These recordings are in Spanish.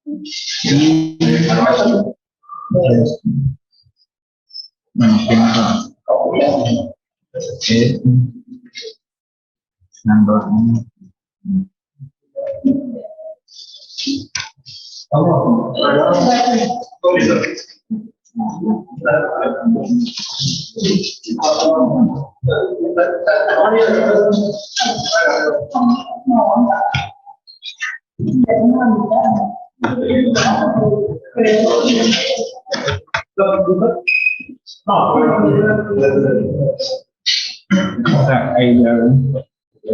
Y ahí ya.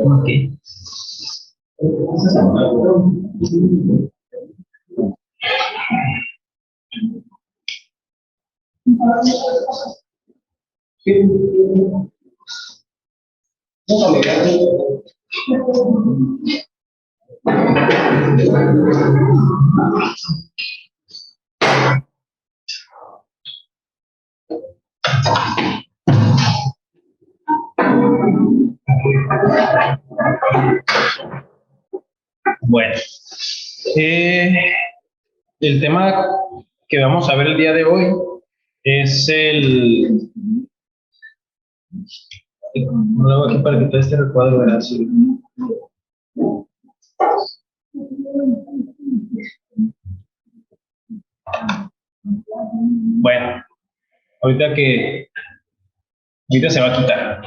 Ok. Bueno, el tema que vamos a ver el día de hoy es el... Luego aquí para quitar este recuadro, ¿verdad? Sí. Bueno, ahorita se va a quitar.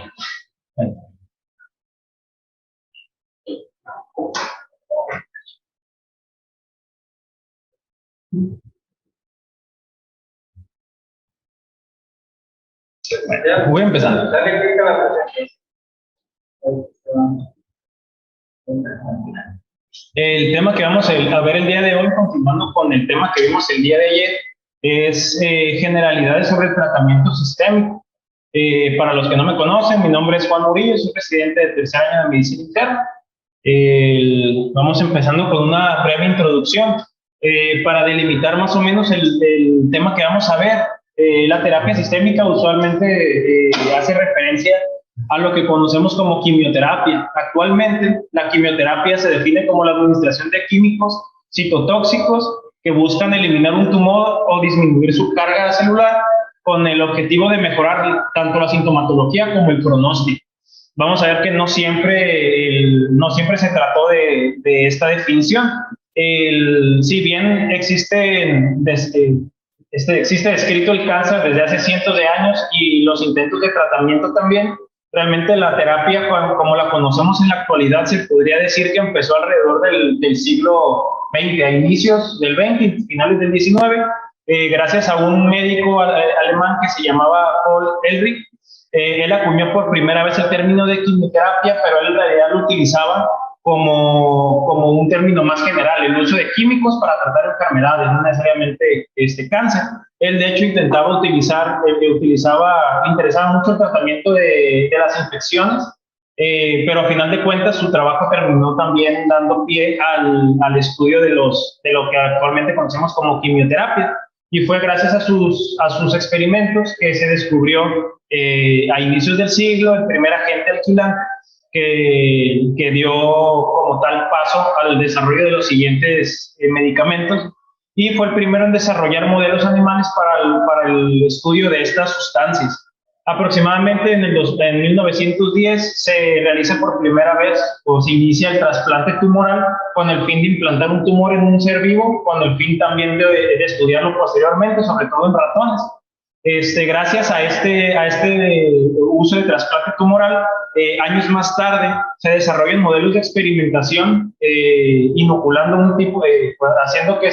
Bueno, voy a empezar. El tema que vamos a ver el día de hoy, continuando con el tema que vimos el día de ayer, es generalidades sobre el tratamiento sistémico. Para los que no me conocen, mi nombre es Juan Murillo, soy presidente de tercer año de medicina interna. Vamos empezando con una breve introducción para delimitar más o menos el tema que vamos a ver. La terapia sistémica usualmente hace referencia a lo que conocemos como quimioterapia. Actualmente, la quimioterapia se define como la administración de químicos citotóxicos que buscan eliminar un tumor o disminuir su carga celular con el objetivo de mejorar tanto la sintomatología como el pronóstico. Vamos a ver que no siempre se trató de esta definición. Si bien existe descrito el cáncer desde hace cientos de años y los intentos de tratamiento también, realmente la terapia, como la conocemos en la actualidad, se podría decir que empezó alrededor del siglo XX, a inicios del XX, finales del XIX, gracias a un médico alemán que se llamaba Paul Ehrlich. Él acuñó por primera vez el término de quimioterapia, pero él en realidad lo utilizaba como un término más general, el uso de químicos para tratar enfermedades, no necesariamente cáncer. Él, de hecho, interesaba mucho el tratamiento de las infecciones, pero a final de cuentas su trabajo terminó también dando pie al estudio de lo que actualmente conocemos como quimioterapia. Y fue gracias a sus experimentos que se descubrió a inicios del siglo el primer agente alquilante que dio como tal paso al desarrollo de los siguientes medicamentos, y fue el primero en desarrollar modelos animales para el estudio de estas sustancias. Aproximadamente en 1910 se realiza por primera vez o se inicia el trasplante tumoral con el fin de implantar un tumor en un ser vivo, con el fin también de estudiarlo posteriormente, sobre todo en ratones. Gracias a este uso de trasplante tumoral, años más tarde se desarrollan modelos de experimentación inoculando haciendo que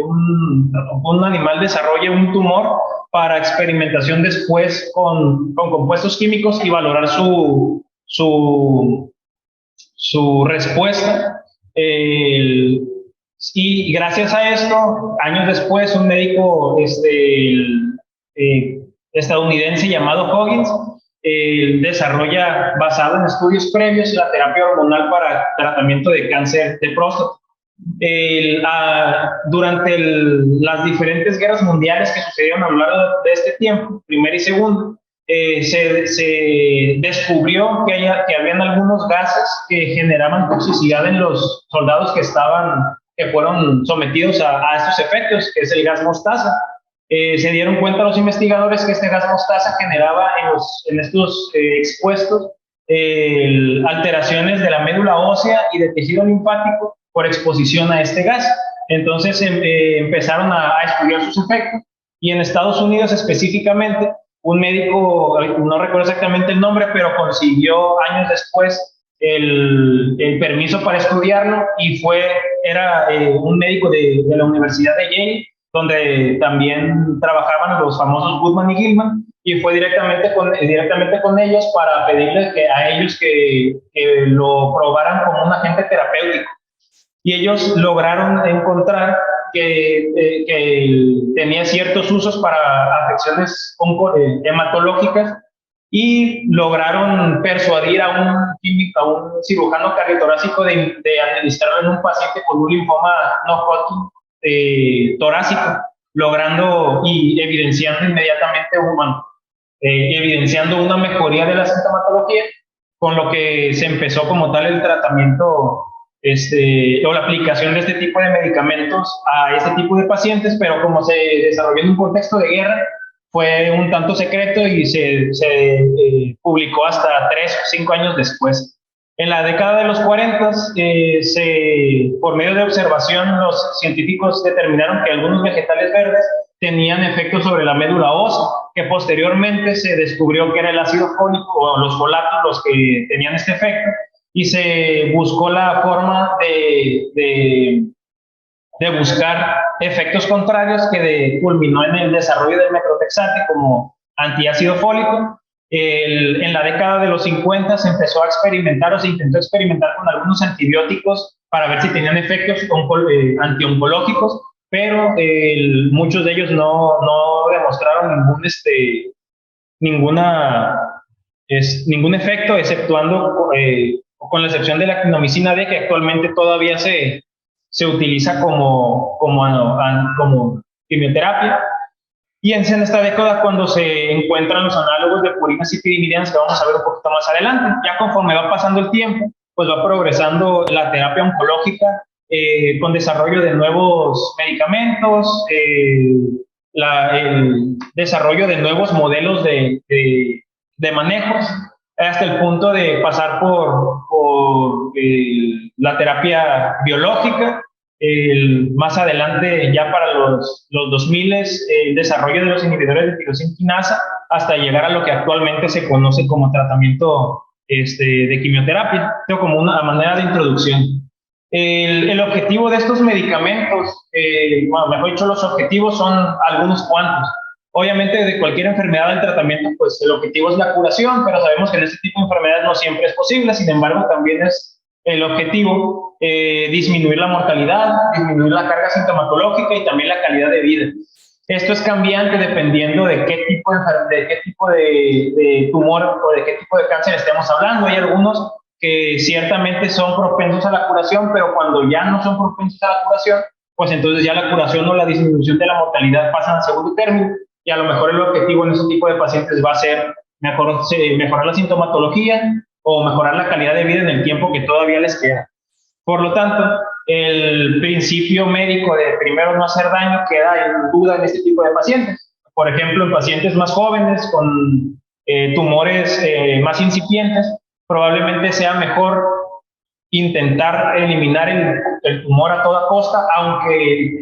un animal desarrolle un tumor para experimentación después con compuestos químicos y valorar su respuesta. Y gracias a esto, años después, un médico estadounidense llamado Huggins desarrolla, basado en estudios previos, la terapia hormonal para tratamiento de cáncer de próstata. Durante las diferentes guerras mundiales que sucedieron a lo largo de este tiempo, primera y segunda, se descubrió que habían algunos gases que generaban toxicidad en los soldados que estaban que fueron sometidos a estos efectos, que es el gas mostaza. Se dieron cuenta los investigadores que este gas mostaza generaba en estos expuestos alteraciones de la médula ósea y de tejido linfático por exposición a este gas. Entonces empezaron a estudiar sus efectos, y en Estados Unidos específicamente, un médico, no recuerdo exactamente el nombre, pero consiguió años después el permiso para estudiarlo, y era un médico de la Universidad de Yale, donde también trabajaban los famosos Goodman y Gilman, y fue directamente con ellos para pedirles a ellos que lo probaran como un agente terapéutico. Y ellos lograron encontrar que tenía ciertos usos para afecciones hematológicas, y lograron persuadir a un cirujano cardiotorácico de administrarlo en un paciente con un linfoma no Hodgkin torácico, logrando y evidenciando inmediatamente evidenciando una mejoría de la sintomatología, con lo que se empezó como tal el tratamiento o la aplicación de este tipo de medicamentos a este tipo de pacientes, pero como se desarrolló en un contexto de guerra, fue un tanto secreto y se publicó hasta 3 o 5 años después. En la década de los 40, por medio de observación, los científicos determinaron que algunos vegetales verdes tenían efectos sobre la médula ósea, que posteriormente se descubrió que era el ácido fólico o los folatos los que tenían este efecto, y se buscó la forma de buscar efectos contrarios, que culminó en el desarrollo del metrotexate como antiácido fólico. En la década de los 50 se empezó a experimentar, o se intentó experimentar con algunos antibióticos para ver si tenían efectos antioncológicos, pero muchos de ellos no demostraron ningún efecto, exceptuando con la excepción de la clindamicina D, que actualmente todavía se utiliza como quimioterapia. Y en esta década, cuando se encuentran los análogos de purinas y pirimidines, que vamos a ver un poquito más adelante, ya conforme va pasando el tiempo, pues va progresando la terapia oncológica, con desarrollo de nuevos medicamentos, el desarrollo de nuevos modelos de manejos, hasta el punto de pasar por la terapia biológica. Más adelante, ya para los 2000, el desarrollo de los inhibidores de tirosina quinasa, hasta llegar a lo que actualmente se conoce como tratamiento de quimioterapia, pero como una manera de introducción. El objetivo de estos medicamentos, bueno, mejor dicho, los objetivos son algunos cuantos. Obviamente, de cualquier enfermedad del tratamiento, pues el objetivo es la curación, pero sabemos que en este tipo de enfermedades no siempre es posible. Sin embargo, también es el objetivo disminuir la mortalidad, disminuir la carga sintomatológica y también la calidad de vida. Esto es cambiante dependiendo de qué tipo de tumor o de qué tipo de cáncer estemos hablando. Hay algunos que ciertamente son propensos a la curación, pero cuando ya no son propensos a la curación, pues entonces ya la curación o la disminución de la mortalidad pasan a segundo término, y a lo mejor el objetivo en ese tipo de pacientes va a ser mejorar la sintomatología o mejorar la calidad de vida en el tiempo que todavía les queda. Por lo tanto, el principio médico de primero no hacer daño queda en duda en este tipo de pacientes. Por ejemplo, en pacientes más jóvenes con tumores más incipientes, probablemente sea mejor intentar eliminar el tumor a toda costa, aunque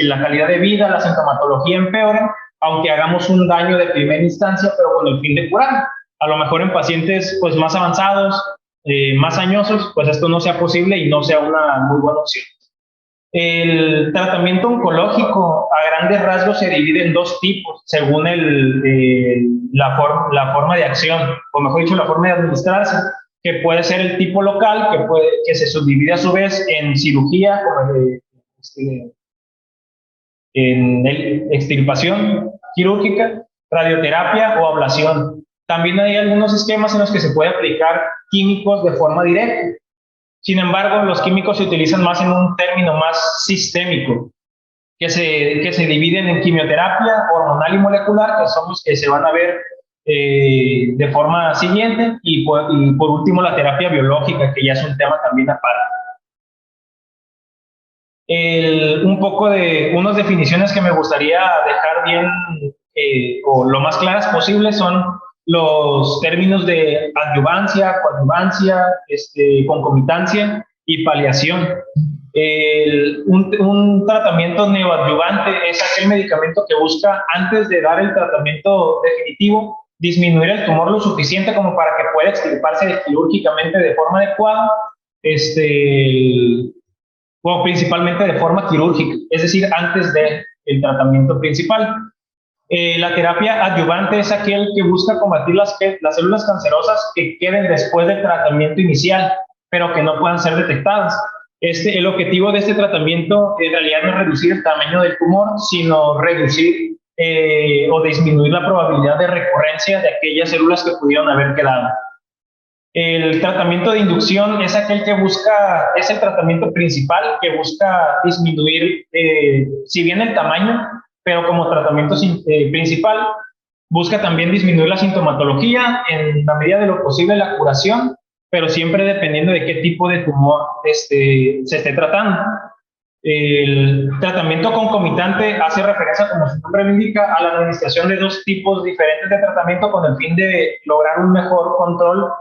la calidad de vida, la sintomatología empeore, aunque hagamos un daño de primera instancia, pero con el fin de curar. A lo mejor en pacientes pues más avanzados, más añosos, pues esto no sea posible y no sea una muy buena opción. El tratamiento oncológico a grandes rasgos se divide en dos tipos, según la forma de acción, o mejor dicho, la forma de administrarse, que puede ser el tipo local, que se subdivide a su vez en cirugía, en extirpación quirúrgica, radioterapia o ablación. También hay algunos esquemas en los que se puede aplicar químicos de forma directa. Sin embargo, los químicos se utilizan más en un término más sistémico, que se dividen en quimioterapia hormonal y molecular, que son los que se van a ver de forma siguiente, y por último la terapia biológica, que ya es un tema también aparte. Un poco de unas definiciones que me gustaría dejar bien o lo más claras posible son los términos de adyuvancia, coadyuvancia, concomitancia y paliación. Un tratamiento neoadyuvante es aquel medicamento que busca, antes de dar el tratamiento definitivo, disminuir el tumor lo suficiente como para que pueda extirparse quirúrgicamente de forma adecuada, o principalmente de forma quirúrgica, es decir, antes del tratamiento principal. La terapia adyuvante es aquel que busca combatir las células cancerosas que queden después del tratamiento inicial, pero que no puedan ser detectadas. El objetivo de este tratamiento en realidad no es reducir el tamaño del tumor, sino reducir o disminuir la probabilidad de recurrencia de aquellas células que pudieron haber quedado. El tratamiento de inducción es aquel que busca, es el tratamiento principal que busca disminuir, si bien el tamaño, pero como tratamiento principal, busca también disminuir la sintomatología, en la medida de lo posible la curación, pero siempre dependiendo de qué tipo de tumor se esté tratando. El tratamiento concomitante hace referencia, como su nombre lo indica, a la administración de dos tipos diferentes de tratamiento con el fin de lograr un mejor control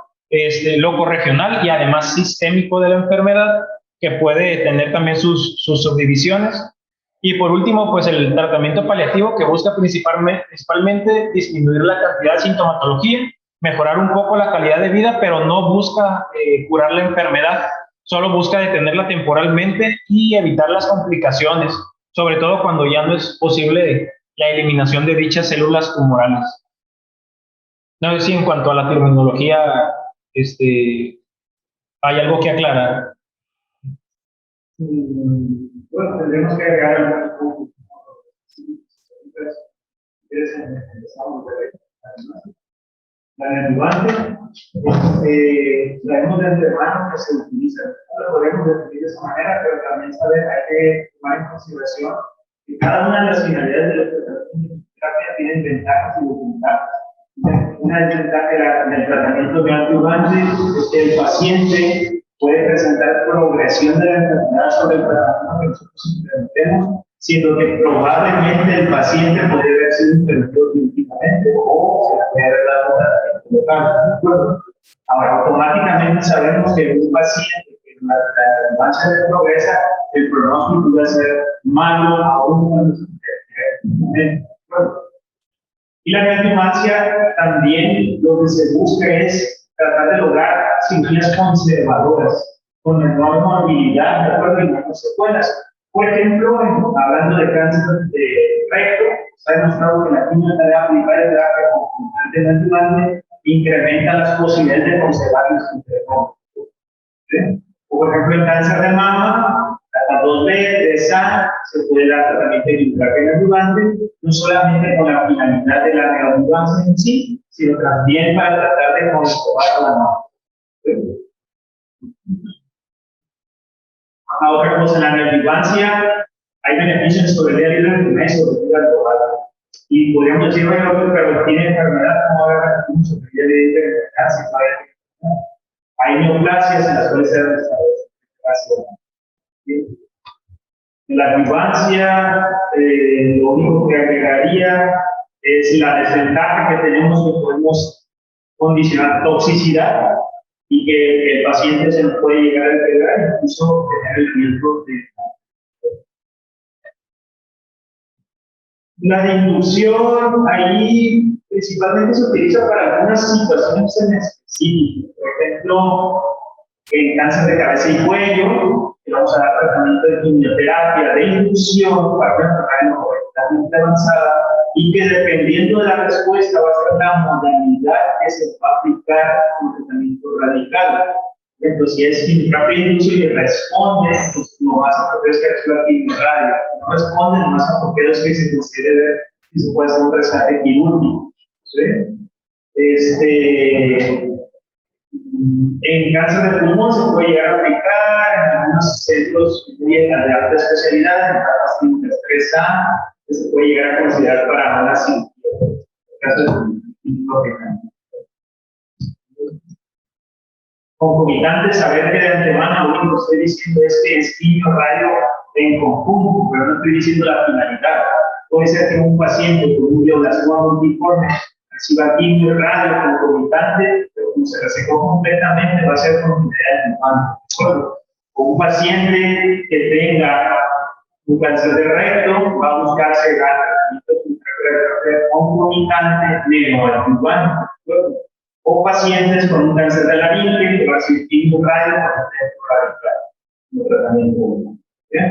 loco regional y además sistémico de la enfermedad, que puede tener también sus subdivisiones. Y por último, pues el tratamiento paliativo, que busca principalmente disminuir la cantidad de sintomatología, mejorar un poco la calidad de vida, pero no busca curar la enfermedad, solo busca detenerla temporalmente y evitar las complicaciones, sobre todo cuando ya no es posible la eliminación de dichas células tumorales. No sé si en cuanto a la terminología hay algo que aclarar. Bueno, tendremos que agregar algunos puntos. La neoadyuvante, sabemos de antemano que se utiliza, lo podemos definir de esa manera, pero también hay que tomar en consideración que cada una de las finalidades de la terapia tienen ventajas y desventajas. Una desventaja del tratamiento neoadyuvante es que el paciente puede presentar progresión de la enfermedad sobre el tratamiento que nosotros implementemos, siendo que probablemente el paciente podría haber sido interrumpido quirúrgicamente o se le puede haber dado tratamiento local. Ahora, automáticamente sabemos que un paciente que la enfermedad se progresa, el pronóstico va a ser malo aún cuando se interrumpe. Y la neoadyuvancia también lo que se busca es tratar de lograr cirugías conservadoras, con menor morbilidad, de acuerdo, y menos secuelas. Por ejemplo, hablando de cáncer de recto, se ha demostrado que la quimioterapia y radioterapia concomitante neoadyuvante incrementa las posibilidades de conservar los interrompos. ¿Sí? O por ejemplo, el cáncer de mama, la 2B, 3A, se puede dar tratamiento de quimioterapia neoadyuvante, no solamente con la finalidad de la neoadyuvancia en sí, sino también para tratar de conservar la mama. Otra cosa, en la neoadyuvancia hay beneficios sobre el día libre del mes, sobre el día global. Y podríamos decir, bueno, pero tiene enfermedad, ¿cómo va a haber beneficios sobre el día libre del mes? Hay neoplasias en las cuales se dan en la adyuvancia, lo único que agregaría es la desventaja que tenemos, que podemos condicionar toxicidad y que el paciente se nos puede llegar a enfermar, incluso tener el riesgo de. La de inducción, ahí principalmente se utiliza para algunas situaciones en específico. Por ejemplo, en cáncer de cabeza y cuello, que vamos a dar tratamiento de quimioterapia de inducción para una enfermedad completamente avanzada, y que dependiendo de la respuesta va a ser la modalidad que se va a aplicar con tratamiento radical. Entonces, si es quimioterapia de inducción y responde, pues lo más apropiado es que reciba quimioterapia. Si no responde, lo más apropiado es que se considere ver si se puede hacer un rescate quirúrgico. ¿Sí? En cáncer de pulmón se puede llegar a aplicar en algunos centros de alta especialidad, en las clínicas 3A, que se puede llegar a considerar para una cirugía. En caso de concomitante, saber que de antemano lo único que estoy diciendo es que es quimio radio en conjunto, pero no estoy diciendo la finalidad. Puede ser que un paciente con un glioblastoma multiforme reciba quimio radio concomitante, pero como se resecó completamente, va a ser con unidad de humano. O un paciente que tenga un cáncer de recto va a buscarse el tratamiento concomitante neoadjuvante. O pacientes con un cáncer de laringe que va a recibir quimio radio con tratamiento. ¿Bien?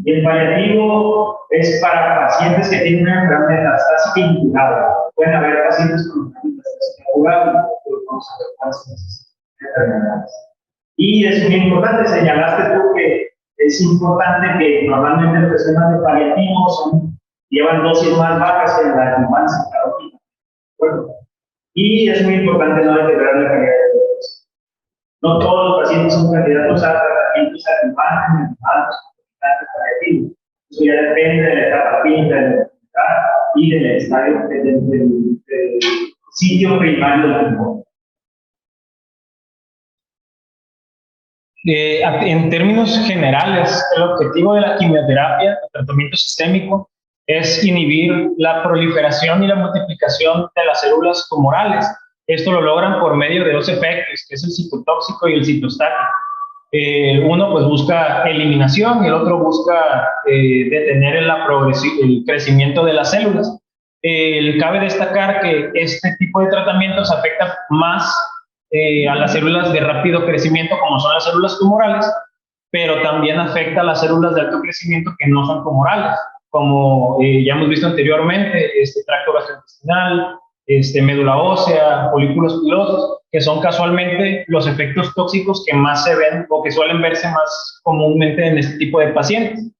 Y el paliativo es para pacientes que tienen una enfermedad metastásica incurable. Pueden haber pacientes con una metastásica incurable, pero vamos a ver cuáles enfermedades. Y es muy importante, señalaste tú que es importante que normalmente los sistemas de paliativos llevan dosis más bajas que en la adjuvancia carótica. Bueno, y es muy importante no deteriorar la calidad de los pacientes. No todos los pacientes son candidatos a tratamientos adjuvantes, paliativos. Eso ya depende de la etapa clínica de la enfermedad y del estadio del sitio primario del tumor. En términos generales, el objetivo de la quimioterapia, el tratamiento sistémico, es inhibir la proliferación y la multiplicación de las células tumorales. Esto lo logran por medio de dos efectos, que es el citotóxico y el citostático. Uno pues busca eliminación y el otro busca detener el crecimiento de las células. Cabe destacar que este tipo de tratamientos afecta más a las células de rápido crecimiento, como son las células tumorales, pero también afecta a las células de alto crecimiento que no son tumorales, como ya hemos visto anteriormente, tracto gastrointestinal, médula ósea, folículos pilosos, que son casualmente los efectos tóxicos que más se ven o que suelen verse más comúnmente en este tipo de pacientes.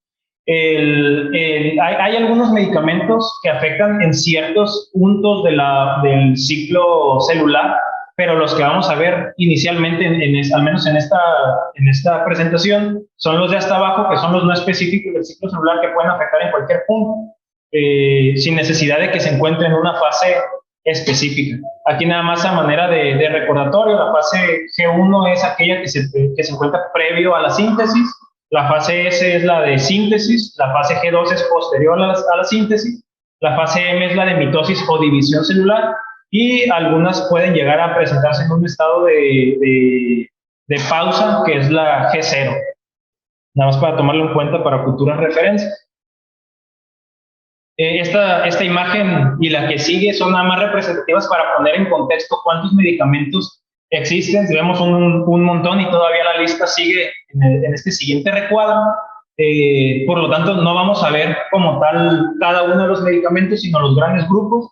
Hay algunos medicamentos que afectan en ciertos puntos del ciclo celular, pero los que vamos a ver inicialmente, al menos en esta presentación, son los de hasta abajo, que son los no específicos del ciclo celular que pueden afectar en cualquier punto, sin necesidad de que se encuentre en una fase específica. Aquí nada más a manera de recordatorio, la fase G1 es aquella que se encuentra previo a la síntesis, la fase S es la de síntesis, la fase G2 es posterior a la síntesis, la fase M es la de mitosis o división celular, y algunas pueden llegar a presentarse en un estado de pausa, que es la G0. Nada más para tomarlo en cuenta para futuras referencias. Esta imagen y la que sigue son nada más representativas para poner en contexto cuántos medicamentos existen. Vemos un montón y todavía la lista sigue en este siguiente recuadro. Por lo tanto, no vamos a ver como tal cada uno de los medicamentos, sino los grandes grupos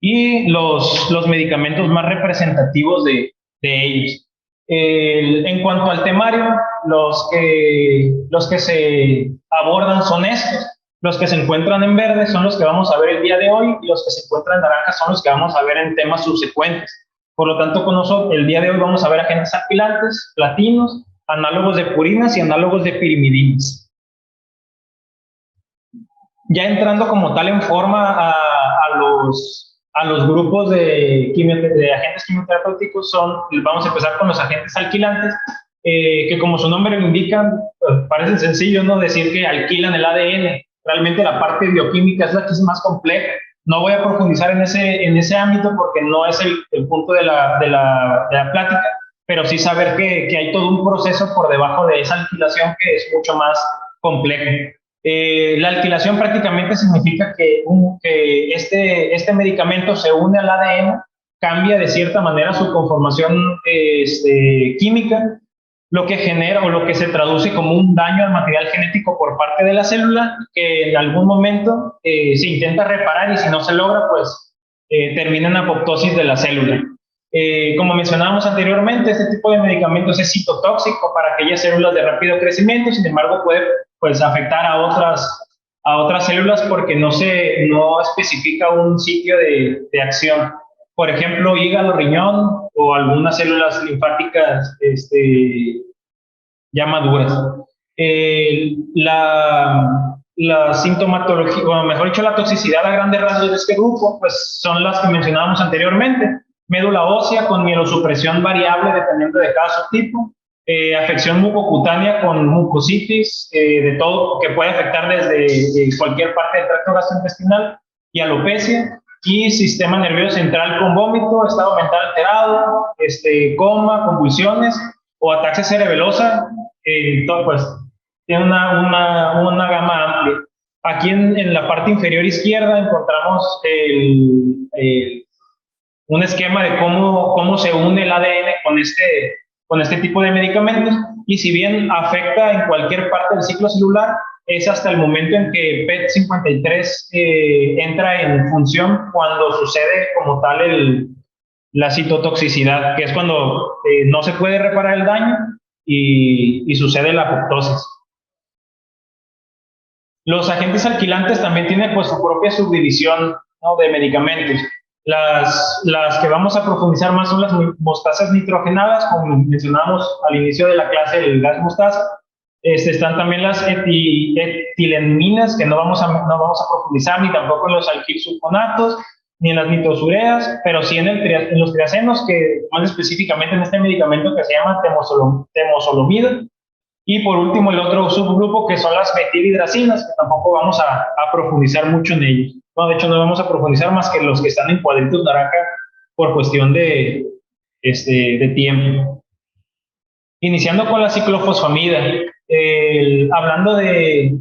y los medicamentos más representativos de ellos. En cuanto al temario, los que se abordan son estos. Los que se encuentran en verde son los que vamos a ver el día de hoy y los que se encuentran en naranja son los que vamos a ver en temas subsecuentes. Por lo tanto, con nosotros, el día de hoy vamos a ver agentes alquilantes, platinos, análogos de purinas y análogos de pirimidinas. Ya entrando como tal en forma a los grupos de agentes quimioterapéuticos, vamos a empezar con los agentes alquilantes, que como su nombre lo indica, parece sencillo, ¿no? Decir que alquilan el ADN. Realmente la parte bioquímica es la que es más compleja. No voy a profundizar en ese ámbito porque no es el punto de la plática, pero sí saber que hay todo un proceso por debajo de esa alquilación que es mucho más complejo. La alquilación prácticamente significa que este medicamento se une al ADN, cambia de cierta manera su conformación química, lo que genera o lo que se traduce como un daño al material genético por parte de la célula, que en algún momento se intenta reparar y si no se logra, pues termina en apoptosis de la célula. Como mencionábamos anteriormente, este tipo de medicamentos es citotóxico para aquellas células de rápido crecimiento, sin embargo puede pues, afectar a otras células porque no especifica un sitio de acción. Por ejemplo, hígado, riñón o algunas células linfáticas ya maduras. La sintomatología, o mejor dicho, la toxicidad a grandes rasgos de este grupo, pues son las que mencionábamos anteriormente. médula ósea con mielosupresión variable dependiendo de cada subtipo, afección mucocutánea con mucositis, de todo, que puede afectar desde cualquier parte del tracto gastrointestinal, y alopecia, y sistema nervioso central con vómito, estado mental alterado, coma, convulsiones o ataxia cerebelosa, todo, pues tiene una gama amplia. Aquí en la parte inferior izquierda encontramos un esquema de cómo se une el ADN con este tipo de medicamentos, y si bien afecta en cualquier parte del ciclo celular, es hasta el momento en que PET53 entra en función cuando sucede como tal la citotoxicidad, que es cuando no se puede reparar el daño y sucede la apoptosis. Los agentes alquilantes también tienen pues su propia subdivisión, ¿no?, de medicamentos. Las que vamos a profundizar más son las mostazas nitrogenadas, como mencionamos al inicio de la clase del gas mostaza. Están también las etileniminas, que no vamos a profundizar, ni tampoco en los alquilsulfonatos, ni en las nitrosureas, pero sí en los triacenos, que más específicamente en este medicamento que se llama temozolomida. Y por último, el otro subgrupo, que son las metilidracinas, que tampoco vamos a profundizar mucho en ellos. No, de hecho, no vamos a profundizar más que los que están en cuadritos naranja por cuestión de tiempo. Iniciando con la ciclofosfamida, hablando de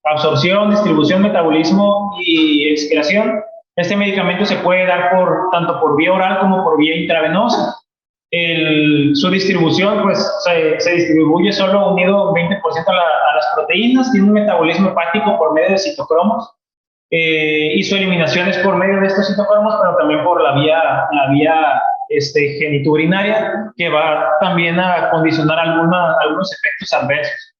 absorción, distribución, metabolismo y excreción, este medicamento se puede dar tanto por vía oral como por vía intravenosa. Su distribución pues se distribuye solo unido 20% a las proteínas, tiene un metabolismo hepático por medio de citocromos, y su eliminación es por medio de estos citocromos, pero también por la vía genitourinaria, que va también a condicionar algunos efectos adversos.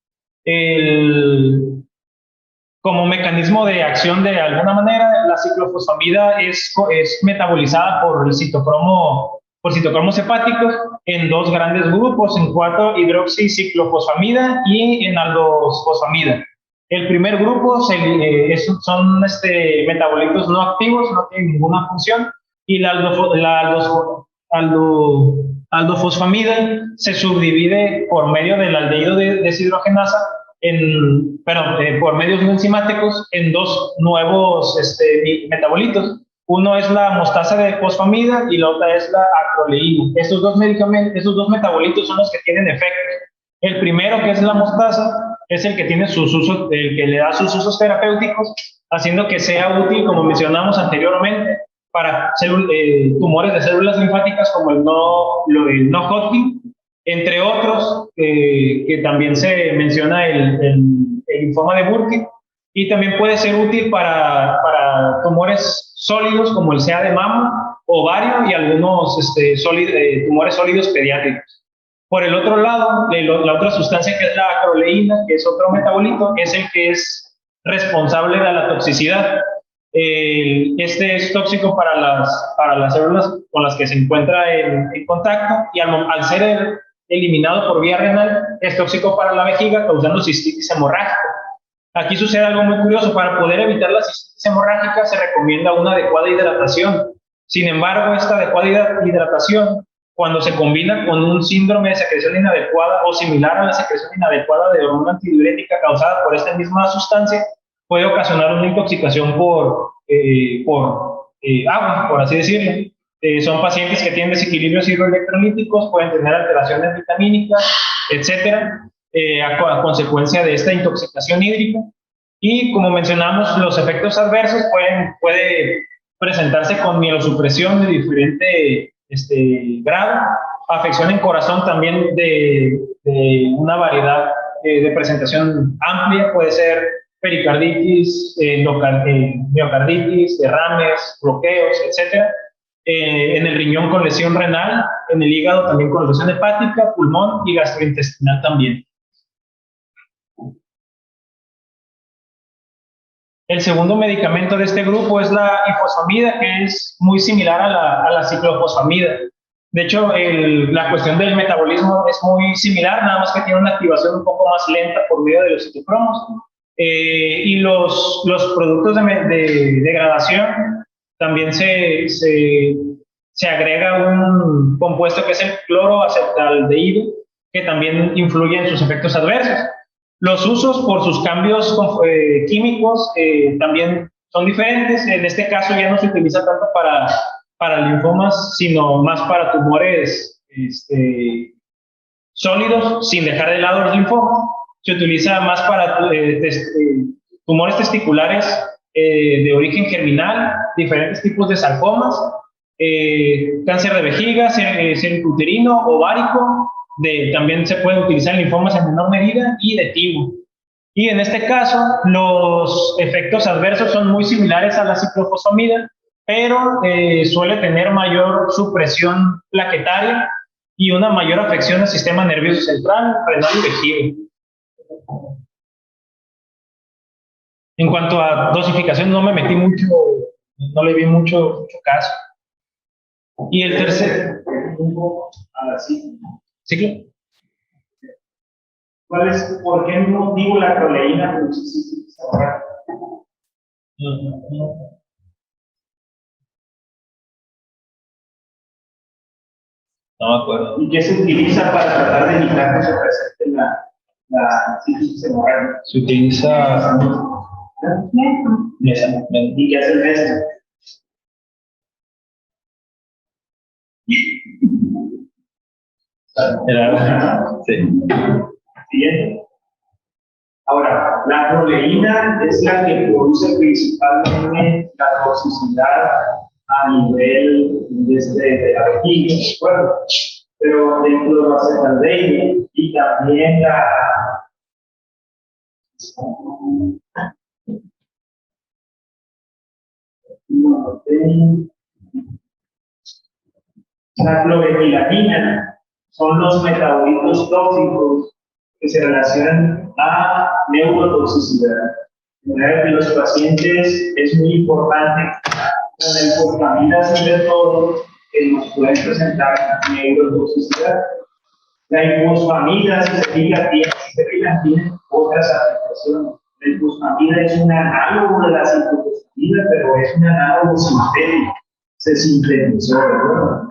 Como mecanismo de acción, de alguna manera, la ciclofosfamida es metabolizada por citocromos hepáticos en dos grandes grupos, en 4-hidroxiciclofosfamida y en aldosfosfamida. El primer grupo son metabolitos no activos, no tienen ninguna función, y la aldofosfamida se subdivide por medio del aldehído deshidrogenasa, por medios no enzimáticos, en dos nuevos metabolitos. Uno es la mostaza de fosfamida y la otra es la acroleína. Estos dos metabolitos son los que tienen efectos. El primero, que es la mostaza, es el que tiene el que le da sus usos terapéuticos, haciendo que sea útil, como mencionamos anteriormente, para tumores de células linfáticas como el no Hodgkin, entre otros, que también se menciona el linfoma de Burkitt, y también puede ser útil para tumores sólidos como el CA de mama, ovario y algunos tumores sólidos pediátricos. Por el otro lado, la otra sustancia, que es la acroleína, que es otro metabolito, es el que es responsable de la toxicidad. Este es tóxico para las células con las que se encuentra en contacto, y al ser eliminado por vía renal, es tóxico para la vejiga, causando cistitis hemorrágica. Aquí sucede algo muy curioso. Para poder evitar la cistitis hemorrágica se recomienda una adecuada hidratación. Sin embargo, esta adecuada hidratación, cuando se combina con un síndrome de secreción inadecuada o similar a la secreción inadecuada de hormona antidiurética causada por esta misma sustancia, puede ocasionar una intoxicación por agua, por así decirlo. Son pacientes que tienen desequilibrios hidroelectrolíticos, pueden tener alteraciones vitamínicas, etcétera, a consecuencia de esta intoxicación hídrica. Y como mencionamos, los efectos adversos puede presentarse con mielosupresión de diferente grado, afección en corazón también de una variedad de presentación amplia, puede ser pericarditis, miocarditis, derrames, bloqueos, etcétera. En el riñón con lesión renal, en el hígado también con lesión hepática, pulmón y gastrointestinal también. El segundo medicamento de este grupo es la ifosfamida, que es muy similar a la ciclofosfamida. De hecho, la cuestión del metabolismo es muy similar, nada más que tiene una activación un poco más lenta por medio de los citocromos. Y los productos de degradación también se se agrega un compuesto que es el cloroacetaldehído, que también influye en sus efectos adversos. Los usos por sus cambios químicos también son diferentes. En este caso ya no se utiliza tanto para linfomas, sino más para tumores sólidos, sin dejar de lado los linfomas. Se utiliza más para tumores testiculares de origen germinal, diferentes tipos de sarcomas, cáncer de vejiga, cervicuterino, ovárico, también se pueden utilizar linfomas en menor medida, y de timo. Y en este caso, los efectos adversos son muy similares a la ciclofosfamida, pero suele tener mayor supresión plaquetaria y una mayor afección al sistema nervioso central, renal y vejiga. En cuanto a dosificación, no me metí mucho, no le vi mucho caso. Y el tercer... ¿Ciclo? ¿Por qué motivo la proteína produce síntesis? No me acuerdo. ¿Y qué se utiliza para tratar de evitar que se presente la síntesis hemorrágica? Se utiliza... ¿Y qué hace el mestre? Sí. Siguiente. Ahora, la proteína es la que produce principalmente la toxicidad a nivel de la vejiga, ¿de acuerdo? Pero dentro de la acetaldehído y también la cloretilamina son los metabolitos tóxicos que se relacionan a neurotoxicidad. De manera que los pacientes es muy importante con la hipofosfamida sobre todo que nos pueden presentar neurotoxicidad. La hipofosfamida, si se fijan, tiene otras aplicaciones. La hipofosfamida es un análogo de la ciclofosfamida, pero es un análogo sintético. Se sintetizó, ¿verdad?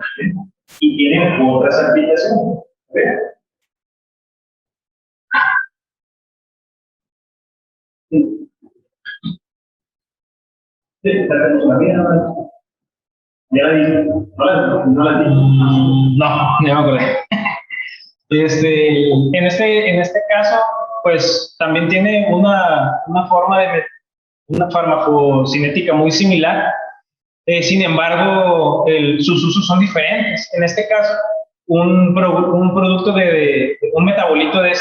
Y tiene otras aplicaciones. ¿Verdad? Sí. Sí, la hipofosfamida ya la dije. No la dije. No, ya me acordé. En este caso, pues también tiene una forma una farmacocinética muy similar. Sin embargo, sus usos son diferentes. En este caso, un producto un metabolito de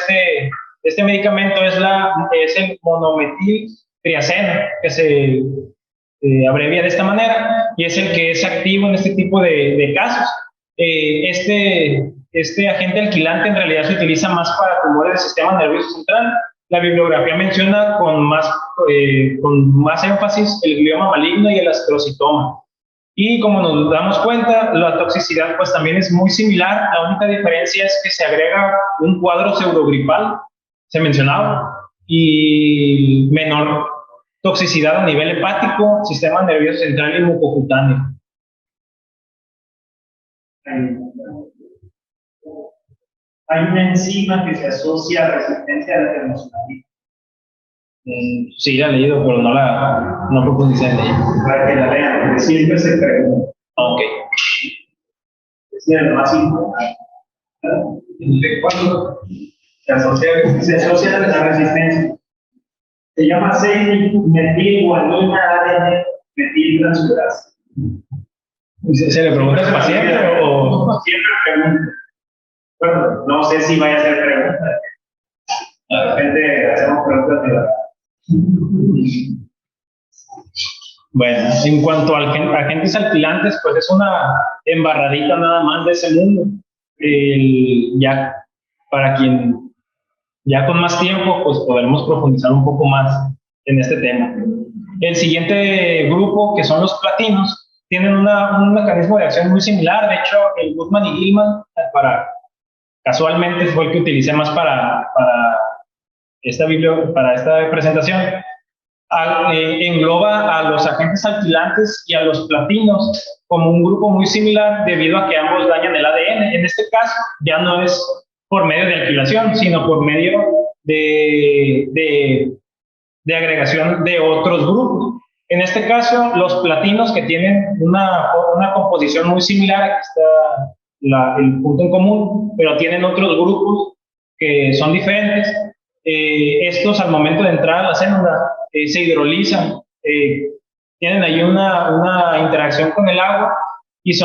este medicamento es el monometiltriaceno, que se abrevia de esta manera, y es el que es activo en este tipo de casos. Este agente alquilante en realidad se utiliza más para tumores del sistema nervioso central. La bibliografía menciona con más énfasis el glioma maligno y el ascrocitoma. Y como nos damos cuenta, la toxicidad pues también es muy similar. La única diferencia es que se agrega un cuadro pseudogripal, se mencionaba, y menor toxicidad a nivel hepático, sistema nervioso central y mucocutáneo. Hay una enzima que se asocia a resistencia a la termosonamida. Sí, la he leído, pero no profundicé en ella. Para que la lean, porque siempre se pregunta. Ok. Es lo más importante. ¿Cuándo se asocia a la resistencia? Se llama 6-metilguanina ADN metiltransferasa. ¿Se le pregunta al paciente o...? Siempre pregunta. Bueno, no sé si vaya a ser pregunta. De repente hacemos preguntas de la... Bueno, en cuanto a agentes alquilantes, pues es una embarradita nada más de ese mundo. Ya para quien ya con más tiempo, pues podremos profundizar un poco más en este tema. El siguiente grupo, que son los platinos, tienen un mecanismo de acción muy similar. De hecho, el Goodman y Gilman, casualmente fue el que utilicé más para esta presentación. engloba a los agentes alquilantes y a los platinos como un grupo muy similar debido a que ambos dañan el ADN. En este caso ya no es por medio de alquilación, sino por medio de agregación de otros grupos. En este caso, los platinos que tienen una composición muy similar, aquí está el punto en común, pero tienen otros grupos que son diferentes. Estos al momento de entrar a la célula se hidrolizan, tienen ahí una interacción con el agua y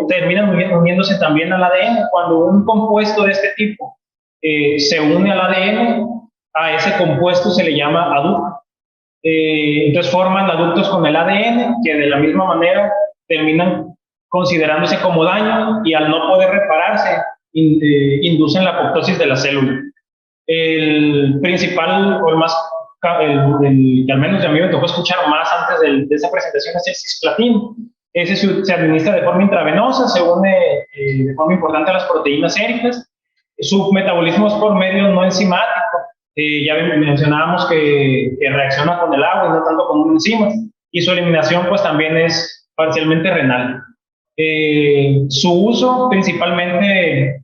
terminan uniéndose también al ADN. Cuando un compuesto de este tipo se une al ADN, a ese compuesto se le llama adducto. Entonces forman adductos con el ADN que de la misma manera terminan considerándose como daño y al no poder repararse inducen la apoptosis de la célula. El principal o el que al menos a mí me tocó escuchar más antes de esa presentación es el cisplatino. Ese se administra de forma intravenosa, se une de forma importante a las proteínas séricas. Su metabolismo es por medio no enzimático. Ya mencionábamos que reacciona con el agua y no tanto con un enzima. Y su eliminación pues también es parcialmente renal. Su uso principalmente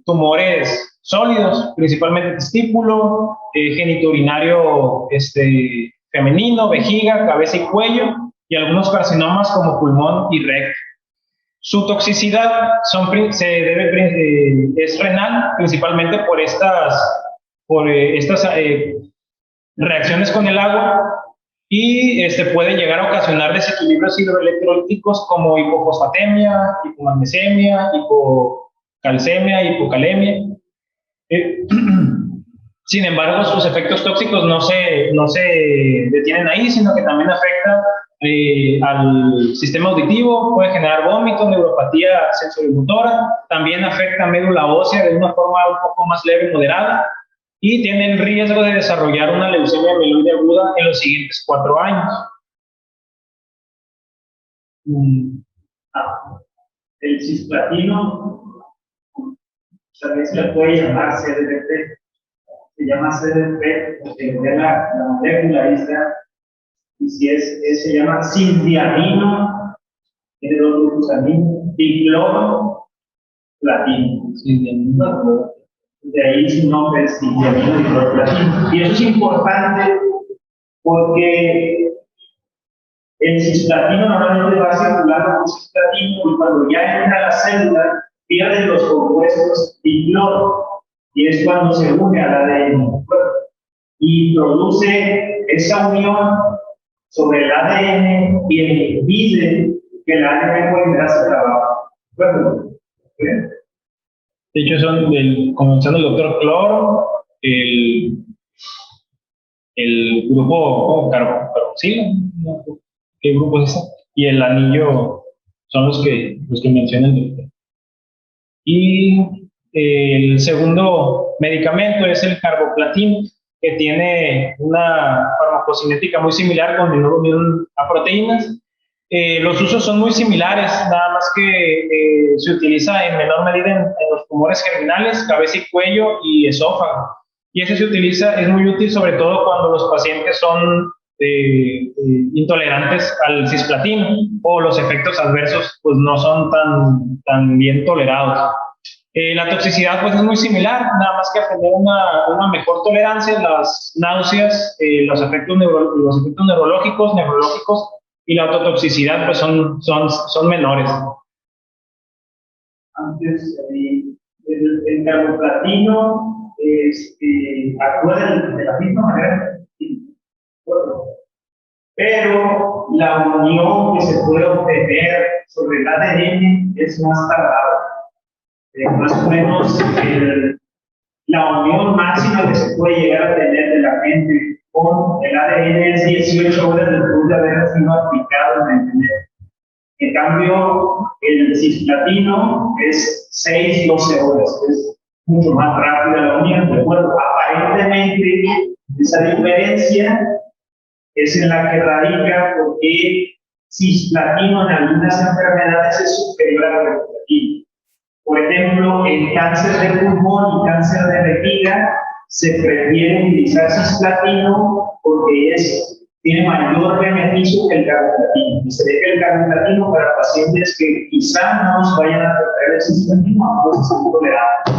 tumores sólidos, principalmente testículo, genitourinario femenino, vejiga, cabeza y cuello, y algunos carcinomas como pulmón y recto. Su toxicidad es renal, principalmente por estas reacciones con el agua, y puede llegar a ocasionar desequilibrios hidroelectrolíticos como hipofosfatemia, hipomagnesemia, hipocalcemia, hipocalemia. Sin embargo, sus efectos tóxicos no se detienen ahí, sino que también afectan al sistema auditivo, puede generar vómito, neuropatía sensorimotora, también afecta a médula ósea de una forma un poco más leve y moderada, y tienen riesgo de desarrollar una leucemia mieloide aguda en los siguientes 4 años. El cisplatino también se le puede llamar CDP. Se llama CDP porque la molécula ahí está. Y si se llama cindiamino, tiene 2 grupos amino, dicloro, platino. De ahí su nombre es cindiamino, dicloro, platino. Y eso es importante porque el cisplatino normalmente va circulando con cisplatino y cuando ya entra a la célula pierde los compuestos dicloro y es cuando se une al ADN y produce esa unión sobre el ADN y impide que el ADN pueda hacer trabajo. Bueno, ¿bien? De hecho, comenzando el doctor Cloro, el grupo carboxilo, ¿qué grupo es ese? Y el anillo son los que menciona el doctor. Y el segundo medicamento es el carboplatino, que tiene una farmacocinética muy similar con menor unión a proteínas. Los usos son muy similares, nada más que se utiliza en menor medida en los tumores germinales, cabeza y cuello y esófago. Y ese es muy útil sobre todo cuando los pacientes son intolerantes al cisplatino o los efectos adversos pues no son tan bien tolerados. La toxicidad pues es muy similar, nada más que a tener una mejor tolerancia, las náuseas, los efectos neurológicos y la autotoxicidad pues son menores. Antes, el carboplatino actúa de la misma manera, pero la unión que se puede obtener sobre el ADN es más tardada. Más o menos la unión máxima que se puede llegar a tener de la gente con el ADN es 18 horas después de haber sido aplicado en el genético. En cambio, el cisplatino es 6-12 horas, es mucho más rápida la unión. De acuerdo, aparentemente esa diferencia es en la que radica porque cisplatino en algunas enfermedades es superior a carboplatino. Por ejemplo, en cáncer de pulmón y cáncer de vejiga se prefiere utilizar cisplatino porque tiene mayor beneficio que el carboplatino. Y se ve que el carboplatino para pacientes que quizá no nos vayan a tratar el cisplatino, no son tolerantes.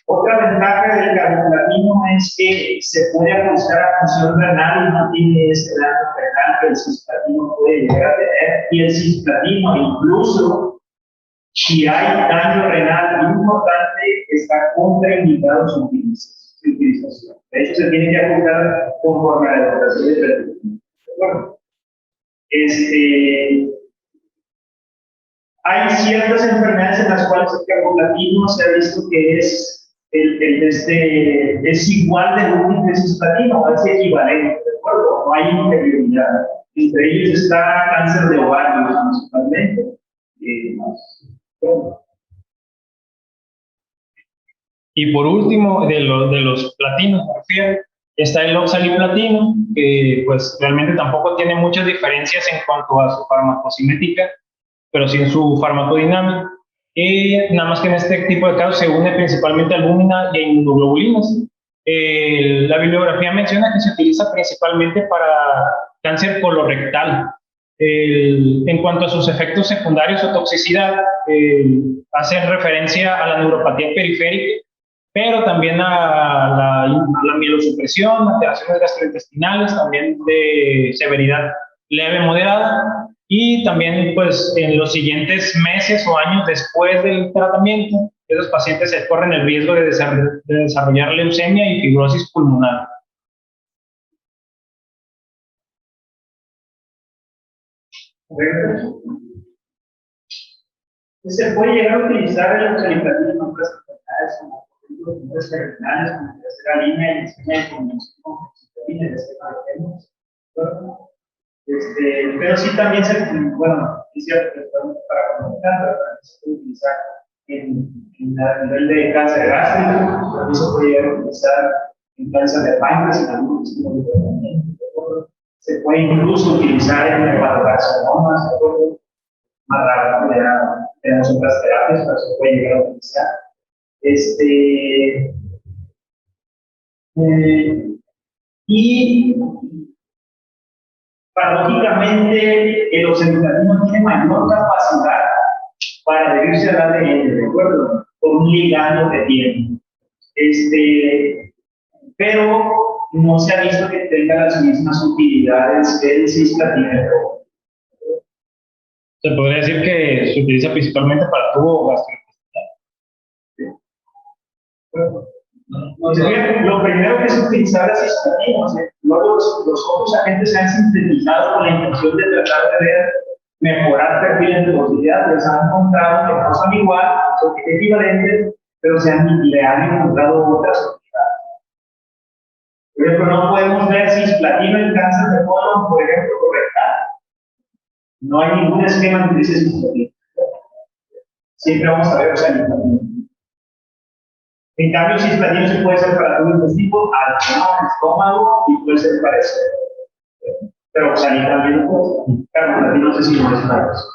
Otra ventaja del carboplatino es que se puede ajustar a función renal y no tiene ese daño renal que el cisplatino puede llegar a tener. Y el cisplatino, incluso si hay daño renal importante, está contraindicado su utilización. De hecho, se tiene que ajustar conforme a la dotación de tratamiento. Bueno, hay ciertas enfermedades en las cuales el carboplatino se ha visto que es igual de útil que el cisplatino, es equivalente, ¿de acuerdo? No hay inferioridad. Entre ellos está cáncer de ovario, principalmente. Bueno. Y por último, de los platinos, me refiero, está el oxaliplatino, que pues realmente tampoco tiene muchas diferencias en cuanto a su farmacocinética, pero sí en su farmacodinámica. Nada más que en este tipo de casos se une principalmente albúmina e inmunoglobulinas. La bibliografía menciona que se utiliza principalmente para cáncer colorectal. En cuanto a sus efectos secundarios o toxicidad, hacen referencia a la neuropatía periférica, pero también a la mielosupresión, alteraciones gastrointestinales, también de severidad leve moderada, y también pues en los siguientes meses o años después del tratamiento, esos pacientes se corren el riesgo de desarrollar leucemia y fibrosis pulmonar. Se puede llegar a utilizar el oxaliplatino en otras enfermedades como tumores cerebrales, como tercera línea y esquema de combinación con oxaliplatino y esquema de genes. Pero sí también bueno, es cierto que para comentar, pero también se puede utilizar a nivel de cáncer gástrico, también se puede llegar a utilizar en cáncer de páncreas y algunos tipos de tratamiento. Se puede incluso utilizar en hepatocarcinomas, más raro, tenemos otras terapias, pero se puede llegar a utilizar. Y paradójicamente, el oxaliplatino tiene mayor capacidad para adherirse al ADN, ¿de acuerdo? Por un ligando que tiene. Pero no se ha visto que tenga las mismas utilidades que el cisplatino. Se podría decir que se utiliza principalmente para tubo gastrointestinal. Lo primero que se utilizaba es cisplatino, luego los otros agentes se han sintetizado con la intención de tratar de mejorar perfiles de toxicidad, les han encontrado que no son igual, son equivalentes, pero le han encontrado otras utilidades. Por ejemplo, no podemos ver cisplatino en cáncer de colon, por ejemplo, rectal. No hay ningún esquema que dice cisplatino. Siempre vamos a ver oxaliplatino. En cambio, cisplatino se puede hacer para tubo digestivo, al estómago y puede ser para eso. Pero oxaliplatino también, carboplatino no sé si no es para eso.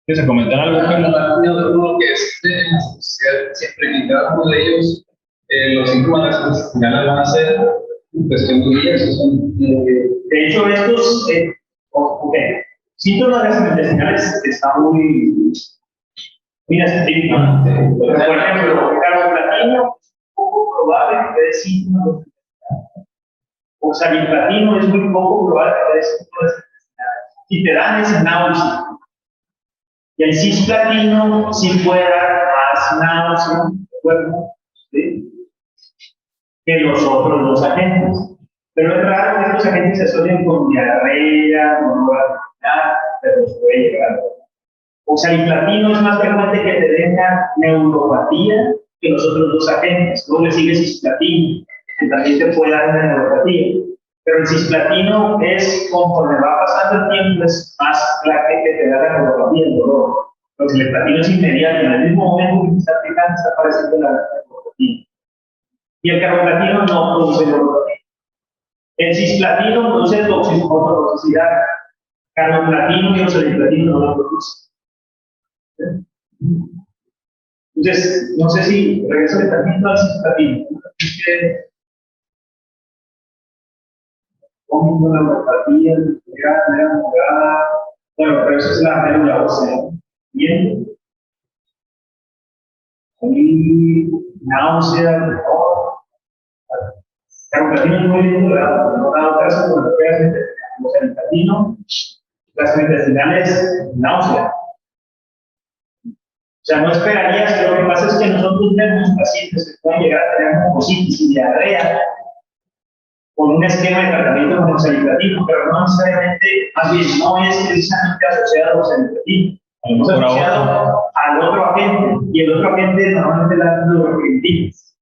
¿Quieres comentar algo? Lo que es de la sociedad, siempre en cada uno de ellos, los síntomas gastrointestinales van a ser en cuestión de días. De hecho, estos síntomas gastrointestinales están muy estrictos. Por ejemplo, el carboplatino es poco probable que dé síntomas gastrointestinales. Oxaliplatino es muy poco probable que dé síntomas gastrointestinales. Si te dan es náusea. Y el cisplatino sí puede dar más náusea, ¿sí?, que los otros dos agentes. Pero es raro que estos agentes se asocien con diarrea, con dolor abdominal, pero los puede llegar. Oxaliplatino es más frecuente que te den neuropatía que los otros dos agentes. Luego le sigue cisplatino, que también te puede dar una neuropatía. Pero el cisplatino es, conforme va pasando el tiempo, es más clave que te da la neuropatía, el dolor. El oxaliplatino es inmediato, en el mismo momento que te está aplicando, está apareciendo la neuropatía. Y el carboplatino no produce neuropatía. El cisplatino produce toxicidad. Carboplatino y oxaliplatino no lo producen. Entonces, no sé si regreso de tantito al cistatino. Como una neuropatía, era morada, bueno, pero eso es la médula ósea. Bien. Y náusea, dolor. Carboplatina es muy bien tolerado, no da caso con las pruebas intestinales. El platino, las intestinales, náusea. O sea, no esperarías, que lo que pasa es que nosotros vemos pacientes que pueden llegar a tener mucositis y diarrea con un esquema de tratamiento como oxaliplatino, pero no necesariamente, más bien, no es precisamente asociado a oxaliplatino. Hemos asociado al otro agente, y el otro agente normalmente las cloropiridinas.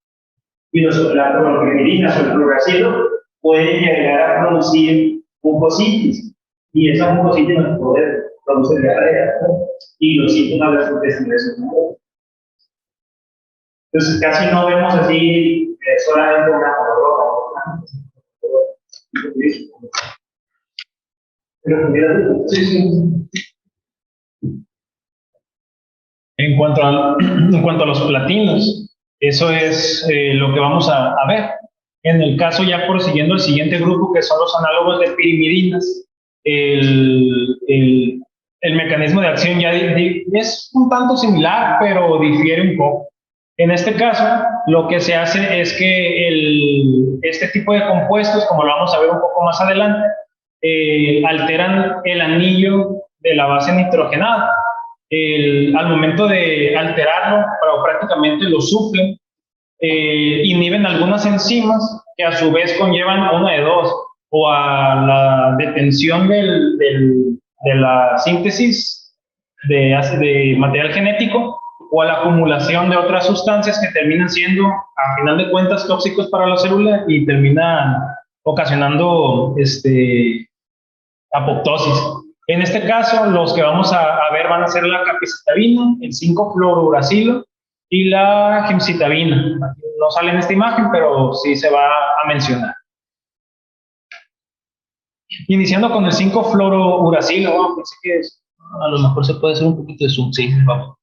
Y la cloropiridinas o el cloracilo pueden llegar a producir mucositis, y esa mucositis nos puede producir diarrea, ¿no? Y los síntomas de las intestinales. Entonces, casi no vemos así solamente una ropa. Sí, sí. En cuanto a los platinos, eso es lo que vamos a ver. En el caso, ya prosiguiendo el siguiente grupo, que son los análogos de pirimidinas, el mecanismo de acción ya es un tanto similar, pero difiere un poco. En este caso, lo que se hace es que este tipo de compuestos, como lo vamos a ver un poco más adelante, alteran el anillo de la base nitrogenada. Al momento de alterarlo, pero prácticamente lo suplen, inhiben algunas enzimas que a su vez conllevan una de dos, o a la detención de la síntesis de material genético, o a la acumulación de otras sustancias que terminan siendo, a final de cuentas, tóxicos para la célula y terminan ocasionando apoptosis. En este caso, los que vamos a ver van a ser la capecitabina, el 5-fluorouracilo y la gemcitabina. No sale en esta imagen, pero sí se va a mencionar. Iniciando con el 5-fluorouracilo, pensé que a lo mejor se puede hacer un poquito de zoom. Sí, vamos.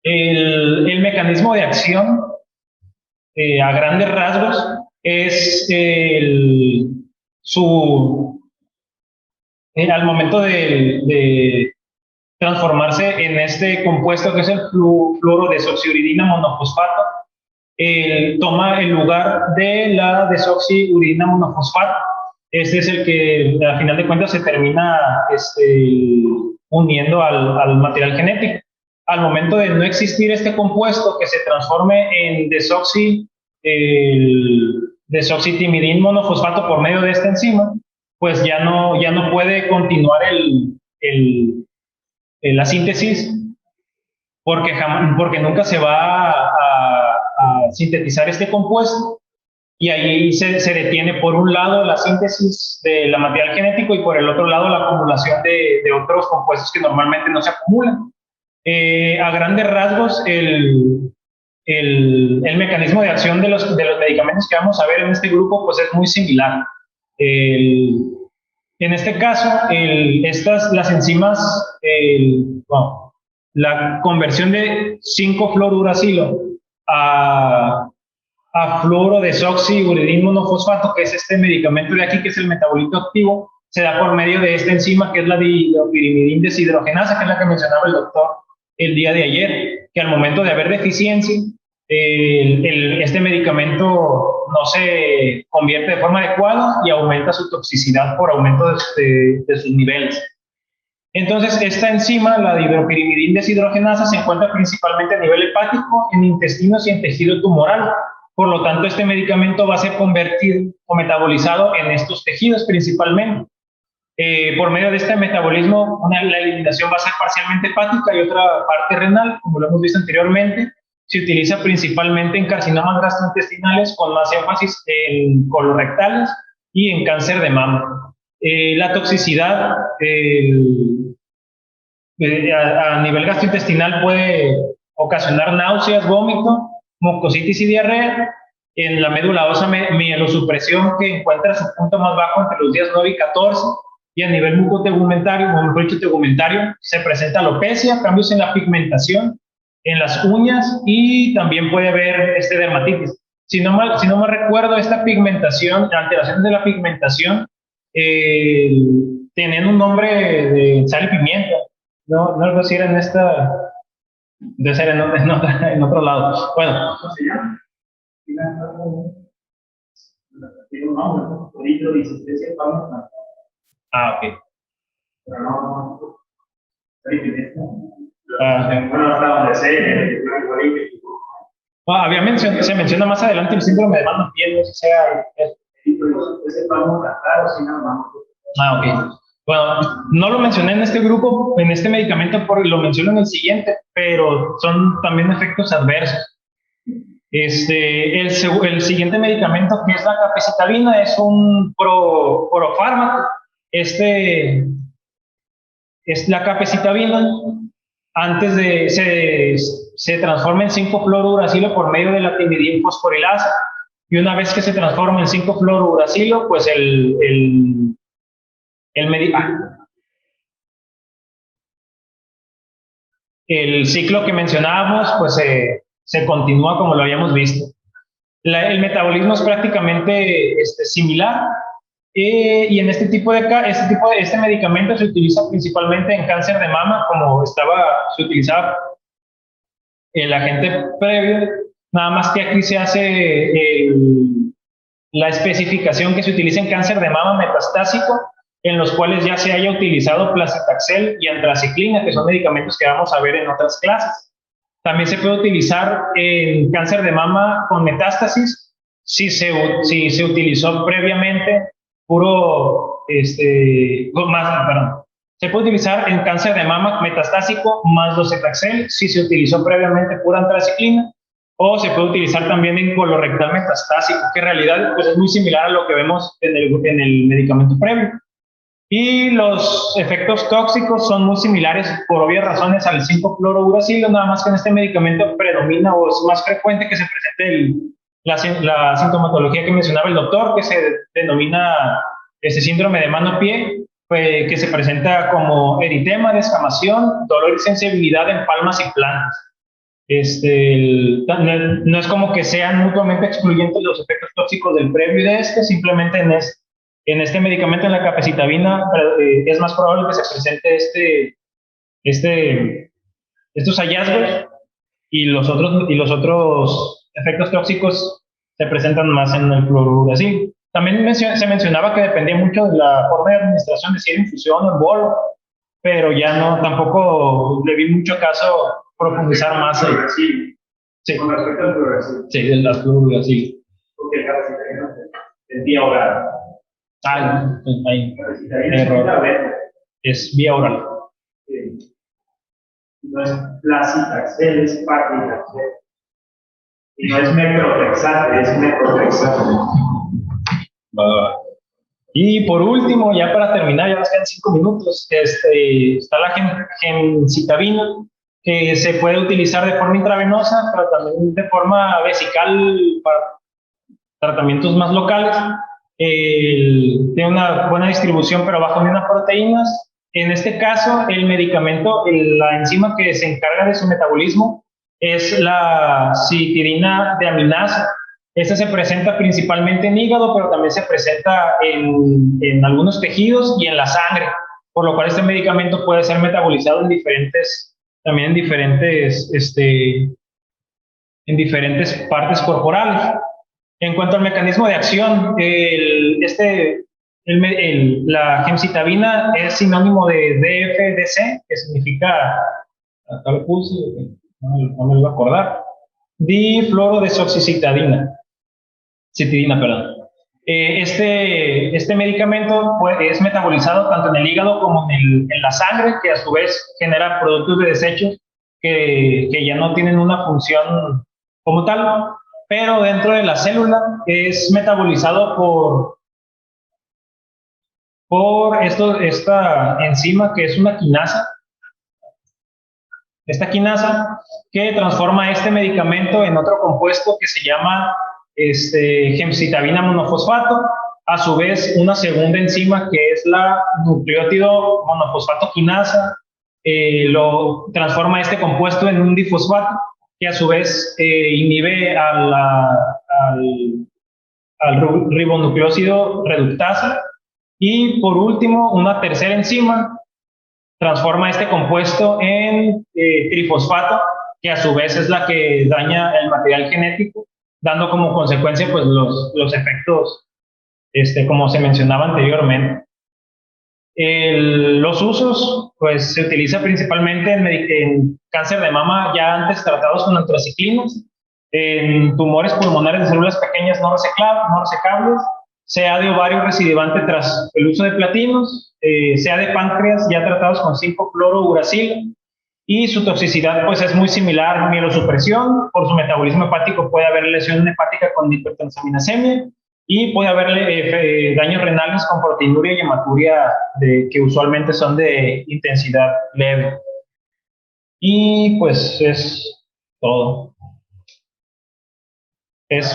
El mecanismo de acción, a grandes rasgos, es al momento de transformarse en este compuesto que es el fluorodesoxiuridina monofosfato, toma el lugar de la desoxiuridina monofosfato. Este es el que, a final de cuentas, se termina uniendo al material genético. Al momento de no existir este compuesto que se transforme en desoxitimidin monofosfato por medio de esta enzima, pues ya no puede continuar la síntesis, porque nunca se va a sintetizar este compuesto, y ahí se detiene por un lado la síntesis de la material genético y por el otro lado la acumulación de otros compuestos que normalmente no se acumulan. A grandes rasgos, el mecanismo de acción de los medicamentos que vamos a ver en este grupo pues es muy similar. En este caso, las enzimas, la conversión de 5-fluorouracilo a fluorodesoxiuridin monofosfato, que es este medicamento de aquí, que es el metabolito activo, se da por medio de esta enzima que es la dihidropirimidin deshidrogenasa, que es la que mencionaba el doctor el día de ayer, que al momento de haber deficiencia, este medicamento no se convierte de forma adecuada y aumenta su toxicidad por aumento de sus niveles. Entonces, esta enzima, la dihidropirimidin deshidrogenasa, se encuentra principalmente a nivel hepático, en intestinos y en tejido tumoral. Por lo tanto, este medicamento va a ser convertido o metabolizado en estos tejidos principalmente. Por medio de este metabolismo, la eliminación va a ser parcialmente hepática y otra parte renal, como lo hemos visto anteriormente. Se utiliza principalmente en carcinomas gastrointestinales, con más énfasis en colorectales y en cáncer de mama. La toxicidad a nivel gastrointestinal puede ocasionar náuseas, vómito, mucositis y diarrea. En la médula ósea, mielosupresión, que encuentra su punto más bajo entre los días 9 y 14. Y a nivel mucotegumentario, o mejor dicho tegumentario, se presenta alopecia, cambios en la pigmentación en las uñas y también puede haber dermatitis. Si no me recuerdo, esta pigmentación, alteraciones de la pigmentación, tenían un nombre de sal y pimienta, no lo si era en esta, de ser en otro lado. Bueno. ¿Cómo se llama? Tiene un nombre, litro 16 palmas. Ah, ok. Pero no, sal y pimienta. Ah. Bueno, hasta donde sé, se menciona más adelante el síndrome de mano-piel, no sé si sea. Ah, ok. Bueno, no lo mencioné en este grupo, en este medicamento, porque lo menciono en el siguiente, pero son también efectos adversos. El siguiente medicamento, que es la capecitabina, es un profármaco. Es la capecitabina. Antes de se transforma en 5-fluorouracilo por medio de la timidina fosforilasa, y una vez que se transforma en 5-fluorouracilo, pues el ciclo que mencionábamos, pues se continúa como lo habíamos visto. El metabolismo es prácticamente similar, y en este medicamento se utiliza principalmente en cáncer de mama, como se utilizaba el agente previo, nada más que aquí se hace la especificación que se utiliza en cáncer de mama metastásico, en los cuales ya se haya utilizado placitaxel y antraciclina, que son medicamentos que vamos a ver en otras clases. También se puede utilizar en cáncer de mama con metástasis, si se utilizó previamente se puede utilizar en cáncer de mama metastásico más docetaxel si se utilizó previamente pura antraciclina, o se puede utilizar también en colorectal metastásico, que en realidad pues, es muy similar a lo que vemos en el medicamento previo. Y los efectos tóxicos son muy similares por obvias razones al 5-fluorouracilo, nada más que en este medicamento predomina o es más frecuente que se presente la sintomatología que mencionaba el doctor, que se denomina síndrome de mano-pie, que se presenta como eritema, descamación, dolor y sensibilidad en palmas y plantas. No es como que sean mutuamente excluyentes los efectos tóxicos del previo y de simplemente en este medicamento, en la capecitabina, es más probable que se presente estos hallazgos, y los otros efectos tóxicos se presentan más en el fluorouracilo. También se mencionaba que dependía mucho de la forma de administración, de si era infusión o en bolo, pero ya no, le vi mucho caso profundizar más. Sí. Con respecto al fluorouracilo. Sí, de la fluorouracilo. Porque el capecitabina es vía oral. Hay error. Es vía oral. Sí. No es placitaxel, es paclitaxel. Y no es methotrexate, es methotrexate. Y por último, ya para terminar, ya nos quedan 5 minutos, está la gemcitabina, que se puede utilizar de forma intravenosa, pero también de forma vesical para tratamientos más locales. Tiene una buena distribución, pero bajo unas proteínas. En este caso, el medicamento, la enzima que se encarga de su metabolismo es la citidina de aminasa. Esta se presenta principalmente en hígado, pero también se presenta en algunos tejidos y en la sangre, por lo cual este medicamento puede ser metabolizado en diferentes partes corporales. En cuanto al mecanismo de acción, la gemcitabina es sinónimo de DFDC, que significa, acá lo puse, no me lo voy a acordar, difluorodesoxicitidina. Perdón. Este medicamento es metabolizado tanto en el hígado como en la sangre, que a su vez genera productos de desechos que ya no tienen una función como tal, pero dentro de la célula es metabolizado por esta enzima que es una quinasa. Esta quinasa que transforma este medicamento en otro compuesto que se llama gemcitabina monofosfato, a su vez una segunda enzima que es la nucleótido monofosfato quinasa, lo transforma este compuesto en un difosfato, que a su vez inhibe al ribonucleósido reductasa. Y por último, una tercera enzima transforma este compuesto en trifosfato, que a su vez es la que daña el material genético, dando como consecuencia pues los efectos como se mencionaba anteriormente. Los usos, pues se utiliza principalmente en cáncer de mama ya antes tratados con antraciclinas, en tumores pulmonares de células pequeñas no resecables, sea de ovario recidivante tras el uso de platinos, sea de páncreas ya tratados con 5-clorouracilo, y su toxicidad pues es muy similar a mielosupresión. Por su metabolismo hepático puede haber lesión hepática con hipertransaminasemia, y puede haber daños renales con proteinuria y hematuria que usualmente son de intensidad leve. Y pues es todo. Pues,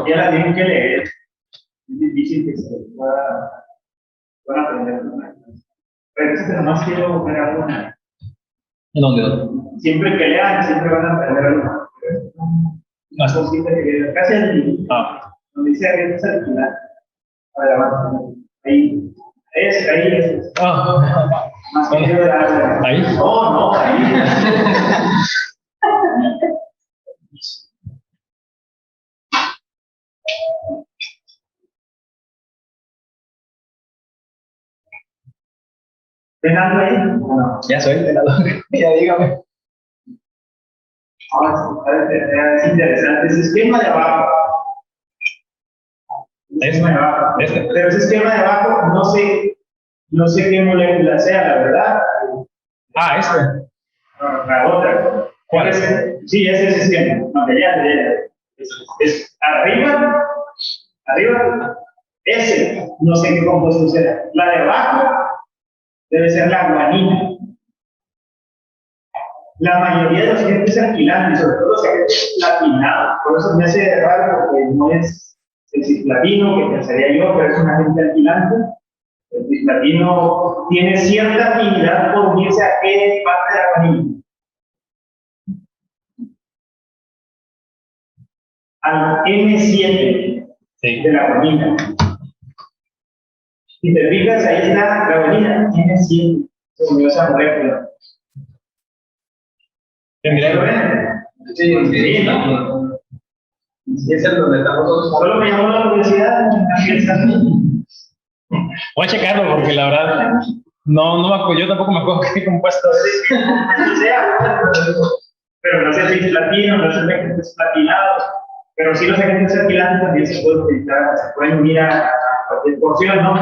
ya la tienen que leer. Es difícil que se pueda aprender. Pero es que nomás quiero ver alguna. ¿En dónde? Siempre que lean, siempre van a aprender algo. Más cosita que leer. Casi al donde dice abiertos al final. A ver, avanza. Ahí. Ahí es. Más que quiero dar. ¿Ahí? No, ahí. ¿Ven algo ahí? No. Ya soy entrenador. Ya dígame. Es interesante. Ese esquema de abajo. Pero ese esquema de abajo, no sé qué molécula sea, la verdad. La otra. ¿Cuál es? Sí, ese es el esquema. No, ya. Es arriba. Ese, no sé qué compuesto sea. La de abajo debe ser la guanina. La mayoría de los agentes alquilantes, sobre todo los agentes platinados, por eso me hace raro porque no es el cisplatino, que pensaría yo, pero es un agente alquilante. El cisplatino tiene cierta afinidad por unirse a qué parte de la guanina. Al N7 de la guanina. Si te fijas, ahí está la guanina, N7, se unió esa molécula. ¿Lo ven? Sí, ¿no? Sí, es el donde estamos todos. Solo me llamó la curiosidad. Voy a checarlo porque la verdad yo tampoco me acuerdo qué compuesto es. Pero no sé si es platino, no sé si agentes platinados, pero sí los agentes alquilantes también se pueden utilizar, se pueden unir a cualquier porción, ¿no?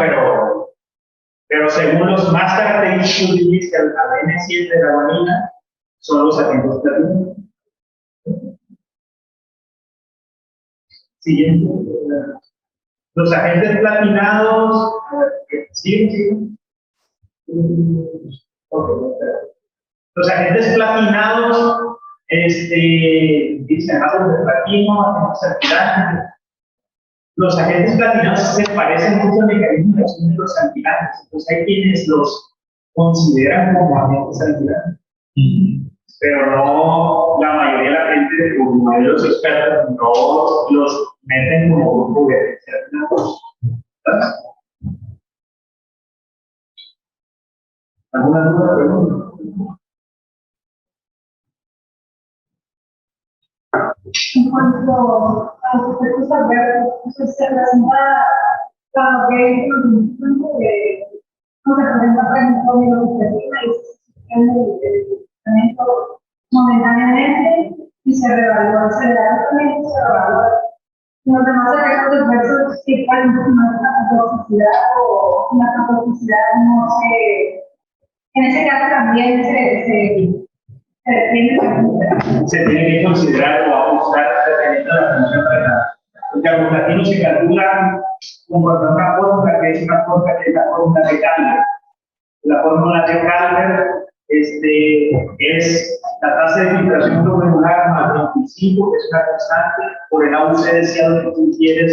Pero según los más característicos que al N7 de la guanina son los agentes platinos. Siguiente. Los agentes platinados, sí. Los agentes platinados, dicen agentes de platino, agentes alquilantes. Los agentes platinados se parecen mucho al mecanismo de los alquilantes, entonces hay quienes los consideran como agentes alquilantes. Pero no, la mayoría de la gente, como la mayoría de los expertos, no los meten como grupo de ¿verdad? ¿Alguna duda, pregunta? En cuanto a los efectos adversos, se presenta cuando hay un tiempo que no se presenta, por ejemplo, mielosupresina y el tratamiento momentáneamente y se revalúa, se revalúa. Los demás efectos adversos, si hay una toxicidad o una toxicidad, no sé. En ese caso también se tiene que considerar o ajustar dependiendo de la función renal. El carboplatino se calcula conforme a una fórmula que es la fórmula de Calder. La fórmula de Calder es la tasa de filtración glomerular más 25, que es una constante, por el AUC deseado que tú quieres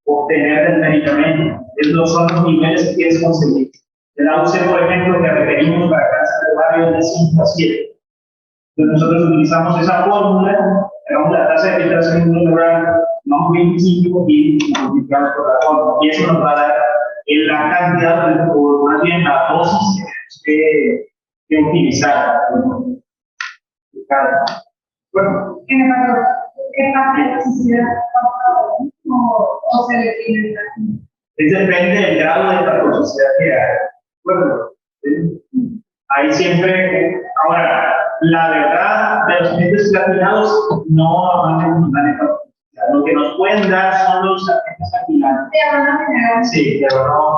obtener del medicamento. Esos son los niveles que quieres conseguir. El AUC, por ejemplo, que requerimos para cáncer de barrio de 5 a 7. Entonces nosotros utilizamos esa fórmula, hagamos la tasa de filtración inmunológica, no 25 y multiplicamos por la fórmula. Y eso nos va a dar la cantidad, o más bien la dosis que utilizar. Bueno, ¿Qué parte de necesidad o se define? depende del grado de la toxicidad que hay. Bueno, ahí siempre, ahora, la verdad, de los agentes platinados no nos dan esta toxicidad. Lo que nos pueden dar son los agentes alquilantes. Sí, Sí, pero no.